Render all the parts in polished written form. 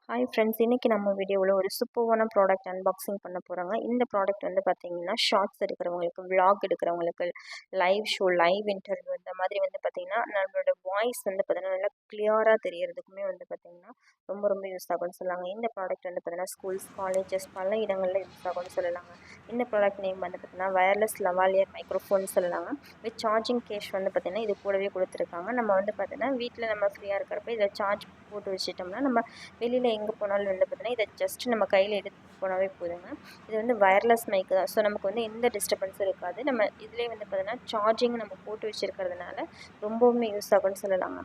Hi friends, இன்றைக்கி நம்ம வீடியோவில் ஒரு சூப்பரான ப்ராடக்ட் அன்பாக்சிங் பண்ண போகிறாங்க. இந்த ப்ராடக்ட் வந்து பார்த்திங்கன்னா ஷார்ட்ஸ் எடுக்கிறவங்களுக்கு, விளாக் எடுக்கிறவங்களுக்கு, லைவ் ஷோ, லைவ் இன்டர்வியூ இந்த மாதிரி வந்து பார்த்திங்கன்னா நம்மளோட வாய்ஸ் வந்து பார்த்திங்கன்னா நல்லா கிளியராக தெரியறதுக்குமே வந்து பார்த்திங்கன்னா ரொம்ப யூஸ் ஆகும்னு சொல்லலாங்க. இந்த ப்ராடக்ட் வந்து பார்த்திங்கன்னா ஸ்கூல்ஸ், காலேஜஸ் பல இடங்களில் யூஸ் ஆகும்னு சொல்லலாங்க. இந்த ப்ராடக்ட் நேம் வந்து பார்த்திங்கன்னா வயர்லெஸ் லவாலியர் மைக்ரோஃபோன் சொல்லலாங்க. வித் சார்ஜிங் கேஷ் வந்து பார்த்திங்கன்னா இது கூடவே கொடுத்துருக்காங்க. நம்ம வந்து பார்த்திங்கன்னா வீட்டில் நம்ம ஃப்ரீயாக இருக்கிறப்ப இதை சார்ஜ் போட்டு வச்சிட்டோம்னா நம்ம வெளியில் எங்கே போனாலும் வந்து பார்த்தீங்கன்னா இதை ஜஸ்ட் நம்ம கையில் எடுத்துகிட்டு போனாவே போதுங்க. இது வந்து வயர்லெஸ் மைக்கு தான். ஸோ நமக்கு வந்து எந்த டிஸ்டர்பன்ஸும் இருக்காது. நம்ம இதிலே வந்து பார்த்தீங்கன்னா சார்ஜிங் நம்ம போட்டு வச்சுருக்கிறதுனால ரொம்பவுமே யூஸ் ஆகும்னு சொல்லலாங்க.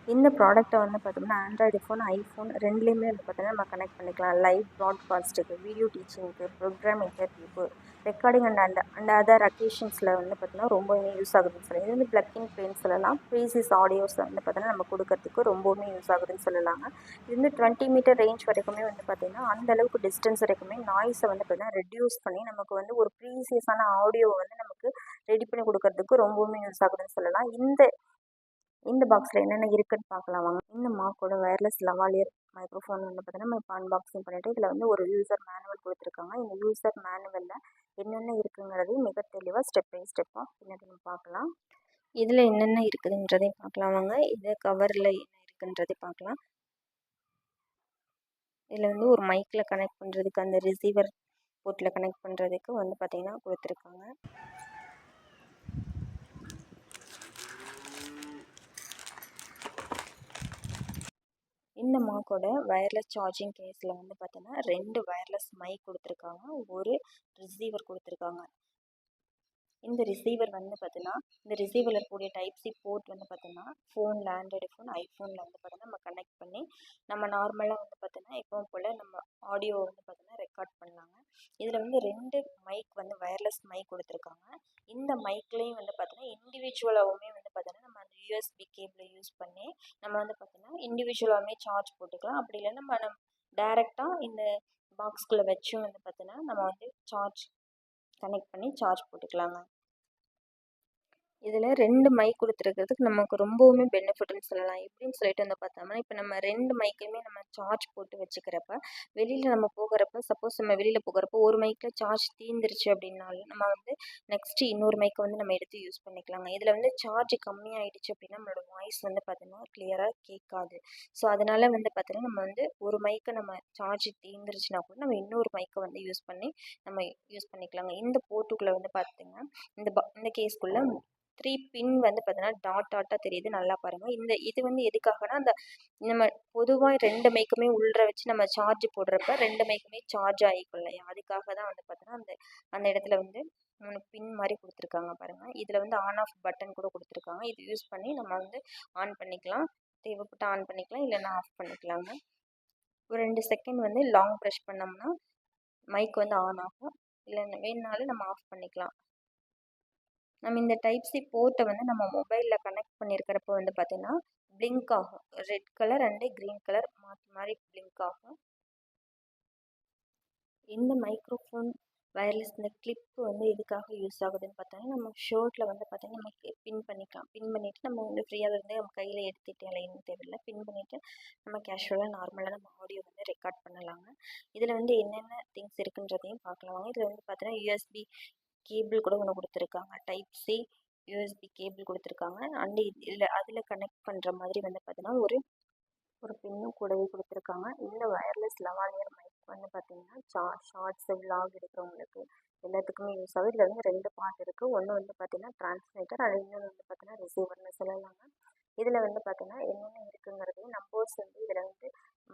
இந்த ப்ராடக்ட்டை வந்து பார்த்தோம்னா ஆண்ட்ராய்டு ஃபோன், ஐஃபோன் ரெண்டுலேயுமே வந்து பார்த்தீங்கன்னா நம்ம கனெக்ட் பண்ணிக்கலாம். லைவ் ப்ராட்காஸ்ட்டுக்கு, வீடியோ டீச்சிங்க்கு, ப்ரோக்ராம் இன்டர்வியூக்கு, ரெக்கார்டிங் அண்ட் அதர் அக்கேஷன்ஸில் வந்து பார்த்தீங்கன்னா ரொம்பவுமே யூஸ் ஆகுதுன்னு சொல்லலாம். இது வந்து ப்ளக் இன் ப்ளேன்னு சொல்லலாம். ப்ரீசியஸ் ஆடியோஸ் வந்து பார்த்தீங்கன்னா நம்ம கொடுக்கறதுக்கு ரொம்பவுமே யூஸ் ஆகுதுன்னு சொல்லலாங்க. இது வந்து 20 மீட்டர் ரேஞ்ச் வரைக்குமே வந்து பார்த்திங்கன்னா அந்தளவுக்கு டிஸ்டன்ஸ் வரைக்குமே நாய்ஸை வந்து பார்த்திங்கன்னா ரெடியூஸ் பண்ணி நமக்கு வந்து ஒரு ப்ரீசியஸான ஆடியோவை வந்து நமக்கு ரெடி பண்ணி கொடுக்கறதுக்கு ரொம்பவுமே யூஸ் ஆகுதுன்னு சொல்லலாம். இந்த பாக்ஸில் என்னென்ன இருக்குன்னு பார்க்கலாம் வாங்க. இந்த மார்க்கோட வயர்லெஸ் லவாலியர் மைக்ரோஃபோன் வந்து பார்த்தீங்கன்னா நம்ம இப்போ அன்பாக்சிங் பண்ணிவிட்டு இதில் வந்து ஒரு யூசர் மேனுவல் கொடுத்துருக்காங்க. இந்த யூசர் மேனுவலில் என்னென்ன இருக்குங்கிறதையும் மிக தெளிவாக ஸ்டெப் பை ஸ்டெப்பாக பின்னாடி நம்ம பார்க்கலாம். இதில் என்னென்ன இருக்குதுன்றதையும் பார்க்கலாம் வாங்க. இது கவரில் என்ன இருக்குன்றதை பார்க்கலாம். இதில் வந்து ஒரு மைக்கில் கனெக்ட் பண்ணுறதுக்கு, அந்த ரிசீவர் போர்ட்டில் கனெக்ட் பண்ணுறதுக்கு வந்து பார்த்திங்கன்னா கொடுத்துருக்காங்க. இந்த மார்க்கோட வயர்லெஸ் சார்ஜிங் கேஸில் வந்து பார்த்தீங்கன்னா 2 வயர்லெஸ் மைக் கொடுத்துருக்காங்க, ஒரு ரிசீவர் கொடுத்துருக்காங்க. இந்த ரிசீவர் வந்து பார்த்தீங்கன்னா இந்த ரிசீவரில் இருக்கக்கூடிய டைப் சி போர்ட் வந்து பார்த்தீங்கன்னா ஃபோனில், ஆண்ட்ராய்டு ஃபோன், ஐஃபோனில் வந்து பார்த்தீங்கன்னா நம்ம கனெக்ட் பண்ணி நம்ம நார்மலாக வந்து பார்த்தீங்கன்னா எப்பவும் போல் நம்ம ஆடியோ வந்து பார்த்தீங்கன்னா ரெக்கார்ட் பண்ணலாங்க. இதில் வந்து 2 மைக் வந்து வயர்லெஸ் மைக் கொடுத்துருக்காங்க. இந்த மைக்லேயும் வந்து பார்த்தீங்கன்னா இண்டிவிஜுவலாகவுமே வந்து பார்த்தீங்கன்னா நம்ம அந்த யூஎஸ்பி கேபிளை யூஸ் பண்ணி நம்ம வந்து பார்த்தீங்கன்னா இண்டிவிஜுவலாகவுமே சார்ஜ் போட்டுக்கலாம். அப்படி இல்லைன்னா நம்ம டேரெக்டாக இந்த பாக்ஸ்குள்ளே வச்சும் வந்து பார்த்தீங்கன்னா நம்ம வந்து சார்ஜ் கனெக்ட் பண்ணி சார்ஜ் போட்டுக்கலாங்க. இதில் 2 மைக் கொடுத்துருக்கிறதுக்கு நமக்கு ரொம்பவுமே பெனிஃபிட்னு சொல்லலாம். எப்படின்னு சொல்லிட்டு வந்து பார்த்தோம்னா, இப்போ நம்ம 2 மைக்கையுமே நம்ம சார்ஜ் போட்டு வச்சுக்கிறப்ப, வெளியில் நம்ம போகிறப்ப சப்போஸ் நம்ம வெளியில் போகிறப்போ ஒரு மைக்கில் சார்ஜ் தீர்ந்துருச்சு அப்படின்னாலும் நம்ம வந்து நெக்ஸ்ட்டு இன்னொரு மைக்கை வந்து நம்ம எடுத்து யூஸ் பண்ணிக்கலாங்க. இதில் வந்து சார்ஜ் கம்மியாயிடுச்சு அப்படின்னா நம்மளோட வாய்ஸ் வந்து பார்த்தீங்கன்னா கிளியராக கேட்காது. ஸோ அதனால் வந்து பார்த்தீங்கன்னா நம்ம வந்து ஒரு மைக்கை நம்ம சார்ஜ் தீர்ந்துருச்சுன்னா கூட நம்ம இன்னொரு மைக்கை வந்து யூஸ் பண்ணிக்கலாங்க. இந்த போர்ட்டுக்குள்ளே வந்து பார்த்தீங்கன்னா இந்த கேஸ்க்குள்ளே 3 பின் வந்து பார்த்தீங்கன்னா டாட்டாக தெரியுது, நல்லா பாருங்கள். இது வந்து எதுக்காகனா அந்த நம்ம பொதுவாக 2 மைக்குமே உள்ள வச்சு நம்ம சார்ஜ் போடுறப்ப 2 மைக்குமே சார்ஜ் ஆகிக்கும் இல்லையா, அதுக்காக தான் வந்து பார்த்தீங்கன்னா அந்த இடத்துல வந்து 3 பின் மாதிரி கொடுத்துருக்காங்க பாருங்கள். இதில் வந்து ஆன் ஆஃப் பட்டன் கூட கொடுத்துருக்காங்க. இது யூஸ் பண்ணி நம்ம வந்து ஆன் பண்ணிக்கலாம், தேவைப்பட்டு ஆன் பண்ணிக்கலாம், இல்லைன்னா ஆஃப் பண்ணிக்கலாங்க. ஒரு 2 செகண்ட் வந்து லாங் ப்ரெஷ் பண்ணோம்னா மைக் வந்து ஆன் ஆகும், இல்லைன்னா வேணுனாலும் நம்ம ஆஃப் பண்ணிக்கலாம். நம்ம இந்த டைப் சி போர்ட்டை வந்து நம்ம மொபைலில் கனெக்ட் பண்ணியிருக்கிறப்போ வந்து பார்த்திங்கன்னா பிளிங்க் ஆகும். Red colour and green colour மாறி பிளிங்க் ஆகும். இந்த மைக்ரோஃபோன் வயர்லெஸ் இந்த கிளிப்பு வந்து எதுக்காக யூஸ் ஆகுதுன்னு பார்த்தோன்னா நம்ம ஷர்ட்டில் வந்து பார்த்திங்கன்னா நம்ம பின் பண்ணிக்கலாம். பின் பண்ணிவிட்டு நம்ம வந்து ஃப்ரீயாக இருந்து நம்ம கையில் எடுத்துகிட்டு அலையணும் தேவையில்லை. பின் பண்ணிவிட்டு நம்ம கேஷுவலாக நார்மலாக நம்ம ஆடியோ வந்து ரெக்கார்ட் பண்ணலாங்க. இதில் வந்து என்னென்ன திங்ஸ் இருக்குன்றதையும் பார்க்கலாம் வாங்க. இதில் வந்து பார்த்தீங்கன்னா யூஎஸ்பி கேபிள் கூட ஒன்று கொடுத்துருக்காங்க. டைப் சி யூஎஸ்பி கேபிள் கொடுத்துருக்காங்க. அண்டு அதில் கனெக்ட் பண்ணுற மாதிரி வந்து பார்த்தீங்கன்னா ஒரு பின்னும் கூடவே கொடுத்துருக்காங்க. இந்த வயர்லெஸ் லவாலியர் மைக் வந்து பார்த்தீங்கன்னா ஷார்ட்ஸு, விலாக் எடுக்கிறவங்களுக்கு எல்லாத்துக்குமே யூஸ் ஆகுது. இதில் வந்து 2 பார்ட் இருக்குது. ஒன்று வந்து பார்த்தீங்கன்னா டிரான்ஸ்மிட்டர், அது இன்னொன்று வந்து பார்த்தீங்கன்னா ரிசீவர்னு சொல்லலாங்க. இதில் வந்து பார்த்தீங்கன்னா என்னென்ன இருக்குங்கிறதையும் நம்பர்ஸ் வந்து இதில் வந்து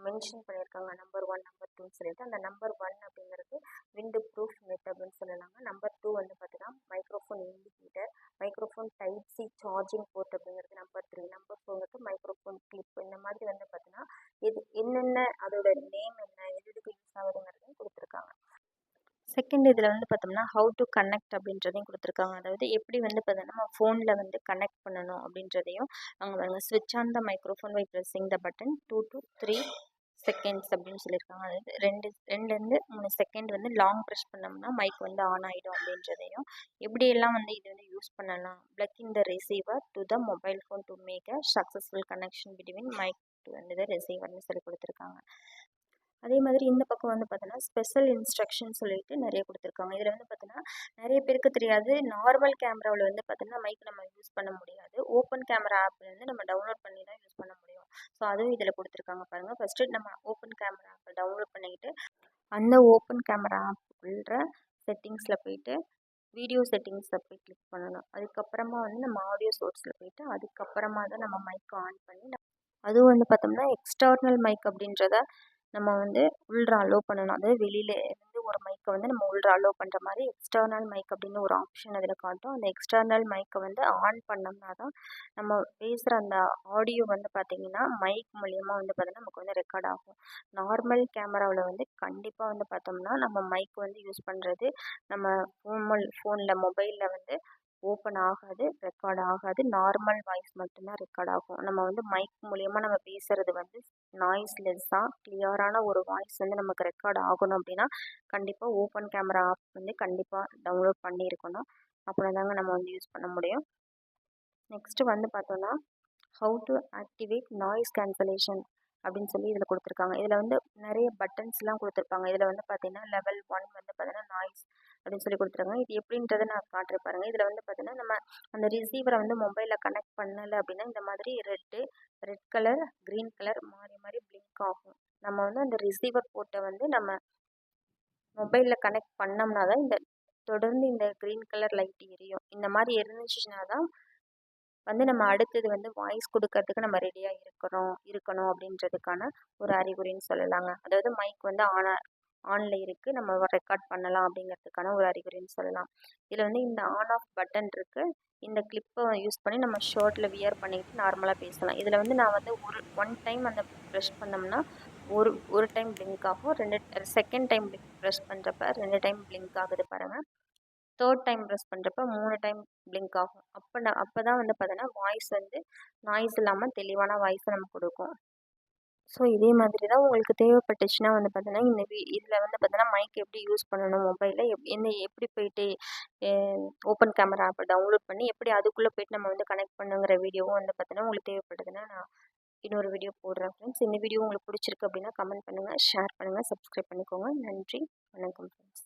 மென்ஷன் பண்ணியிருக்காங்க. நம்பர் 1, நம்பர் 2ன்னு சொல்லிட்டு. அந்த நம்பர் 1 அப்படிங்கிறது விண்டு ப்ரூஃப் நெட் அப்படின்னு சொல்லலாங்க. நம்பர் 2 வந்து பார்த்தீங்கன்னா microphone indicator, microphone type C charging port அப்படிங்கிறது நம்பர் 3, நம்பர் 4 வந்து மைக்ரோஃபோன் கிளிப். இந்த மாதிரி வந்து பார்த்தீங்கன்னா என்னென்ன அதோட நேம் என்ன, எதுக்கு யூஸ் ஆகுதுங்கிறதையும் கொடுத்துருக்காங்க. செகண்ட் இதில் வந்து பார்த்தோம்னா ஹவு டு கனெக்ட் அப்படின்றதையும் கொடுத்துருக்காங்க. அதாவது எப்படி வந்து பார்த்தீங்கன்னா நம்ம ஃபோனில் வந்து கனெக்ட் பண்ணணும் அப்படின்றதையும் அவங்க பாருங்க. ஸ்விட்ச் on the microphone by pressing the button 2 to 3 seconds அப்படின்னு சொல்லியிருக்காங்க. அதாவது 2லேருந்து 3 செகண்ட் வந்து லாங் ப்ரெஸ் பண்ணோம்னா மைக் வந்து ஆன் ஆகிடும் அப்படின்றதையும், எப்படியெல்லாம் வந்து இது வந்து யூஸ் பண்ணலாம். Plug in the receiver to the mobile phone to make a successful connection between mic to வந்து ரிசீவர்னு சொல்லி கொடுத்துருக்காங்க. அதே மாதிரி இந்த பக்கம் வந்து பார்த்தோன்னா ஸ்பெஷல் இன்ஸ்ட்ரக்ஷன் சொல்லிட்டு நிறைய கொடுத்துருக்காங்க. இதில் வந்து பார்த்தோன்னா நிறைய பேருக்கு தெரியாது, நார்மல் கேமராவில் வந்து பார்த்தோன்னா மைக் நம்ம யூஸ் பண்ண முடியாது. ஓப்பன் கேமரா ஆப் வந்து நம்ம டவுன்லோட் பண்ணி தான் யூஸ் பண்ண முடியும். ஸோ அதுவும் இதில் கொடுத்துருக்காங்க பாருங்கள். ஃபஸ்ட்டு நம்ம ஓப்பன் கேமரா ஆப்பை டவுன்லோட் பண்ணிக்கிட்டு அந்த ஓப்பன் கேமரா ஆப் உள்ள செட்டிங்ஸில் போயிட்டு வீடியோ செட்டிங்ஸில் போய் கிளிக் பண்ணணும். அதுக்கப்புறமா வந்து நம்ம ஆடியோ சோர்ஸில் போயிட்டு அதுக்கப்புறமா தான் நம்ம மைக் ஆன் பண்ணி அதுவும் வந்து பார்த்தோம்னா எக்ஸ்டர்னல் மைக் அப்படின்றத நம்ம வந்து உள்ற அலோவ் பண்ணணும். அதாவது வெளியில இருந்து ஒரு மைக்கை வந்து நம்ம உள்ற அலோவ் பண்ணுற மாதிரி எக்ஸ்டர்னல் மைக் அப்படின்னு ஒரு ஆப்ஷன் அதில் காட்டும். அந்த எக்ஸ்டர்னல் மைக்கை வந்து ஆன் பண்ணோம்னா தான் நம்ம பேசுகிற அந்த ஆடியோ வந்து பார்த்திங்கன்னா மைக் மூலியமாக வந்து பார்த்தோன்னா நமக்கு வந்து ரெக்கார்ட் ஆகும். நார்மல் கேமராவில் வந்து கண்டிப்பாக வந்து பார்த்தோம்னா நம்ம மைக் வந்து யூஸ் பண்ணுறது நம்ம ஃபோனில் மொபைலில் வந்து ஓப்பன் ஆகாது, ரெக்கார்ட் ஆகாது. நார்மல் வாய்ஸ் மட்டும்தான் ரெக்கார்ட் ஆகும். நம்ம வந்து மைக் மூலியமாக நம்ம பேசுகிறது வந்து நாய்ஸ்லெஸ்ஸாக கிளியரான ஒரு வாய்ஸ் வந்து நமக்கு ரெக்கார்ட் ஆகணும் அப்படின்னா கண்டிப்பாக ஓப்பன் கேமரா ஆப் வந்து கண்டிப்பாக டவுன்லோட் பண்ணியிருக்கணும். அப்புறம் தாங்க நம்ம வந்து யூஸ் பண்ண முடியும். நெக்ஸ்ட்டு வந்து பார்த்தோன்னா how to activate noise cancellation அப்படின்னு சொல்லி இதில் கொடுத்துருக்காங்க. இதில் வந்து நிறைய பட்டன்ஸ்லாம் கொடுத்துருப்பாங்க. இதில் வந்து பார்த்தீங்கன்னா லெவல் 1 வந்து பார்த்தீங்கன்னா நாய்ஸ் அப்படின்னு சொல்லி கொடுத்துருக்காங்க. இது எப்படின்றத நான் காட்டுறேன் பாருங்கள். இதில் வந்து பார்த்தீங்கன்னா நம்ம அந்த ரிசீவரை வந்து மொபைலில் கனெக்ட் பண்ணலை அப்படின்னா இந்த மாதிரி ரெட் கலர் க்ரீன் கலர் மாறி மாறி பிளிங்க் ஆகும். நம்ம வந்து அந்த ரிசீவர் போர்ட்டை வந்து நம்ம மொபைலில் கனெக்ட் பண்ணோம்னா தான் தொடர்ந்து இந்த க்ரீன் கலர் லைட் எரியும். இந்த மாதிரி இருந்துச்சுன்னா தான் வந்து நம்ம அடுத்தது வந்து வாய்ஸ் கொடுக்கறதுக்கு நம்ம ரெடியாக இருக்கணும் அப்படின்றதுக்கான ஒரு அறிகுறின்னு சொல்லலாங்க. அதாவது மைக் வந்து ஆனில் இருக்குது, நம்ம ரெக்கார்ட் பண்ணலாம் அப்படிங்கிறதுக்கான ஒரு அறிகுறின்னு சொல்லலாம். இதில் வந்து இந்த ஆன் ஆஃப் பட்டன் இருக்குது. இந்த கிளிப்பை யூஸ் பண்ணி நம்ம ஷர்ட்டில் வியர் பண்ணிக்கிட்டு நார்மலாக பேசலாம். இதில் வந்து நான் வந்து ஒன் டைம் அந்த ப்ரெஷ் பண்ணோம்னா ஒரு டைம் பிளிங்க் ஆகும். செகண்ட் டைம் ப்ரெஷ் பண்ணுறப்ப 2 டைம் பிளிங்க் ஆகுது பாருங்கள். தேர்ட் டைம் ப்ரெஸ் பண்ணுறப்ப 3 டைம் பிளிங்க் ஆகும். அப்போ தான் வந்து பார்த்தோன்னா வாய்ஸ் வந்து நாய்ஸ் இல்லாமல் தெளிவான வாய்ஸை நமக்கு கொடுக்கும். ஸோ இதே மாதிரி தான் உங்களுக்கு தேவைப்பட்டுச்சுன்னா வந்து பார்த்தோன்னா இதில் வந்து பார்த்தோன்னா மைக் எப்படி யூஸ் பண்ணணும் மொபைலில் எப்படி போயிட்டு ஓப்பன் கேமரா ஆப்பை டவுன்லோட் பண்ணி எப்படி அதுக்குள்ளே போயிட்டு நம்ம வந்து கனெக்ட் பண்ணுங்கிற வீடியோவும் வந்து பார்த்தோன்னா உங்களுக்கு தேவைப்படுதுன்னா நான் இன்னொரு வீடியோ போடுறேன் ஃப்ரெண்ட்ஸ். இந்த வீடியோ உங்களுக்கு பிடிச்சிருக்கு அப்படின்னா கமெண்ட் பண்ணுங்கள், ஷேர் பண்ணுங்கள், சப்ஸ்கிரைப் பண்ணிக்கோங்க. நன்றி, வணக்கம் ஃப்ரெண்ட்ஸ்.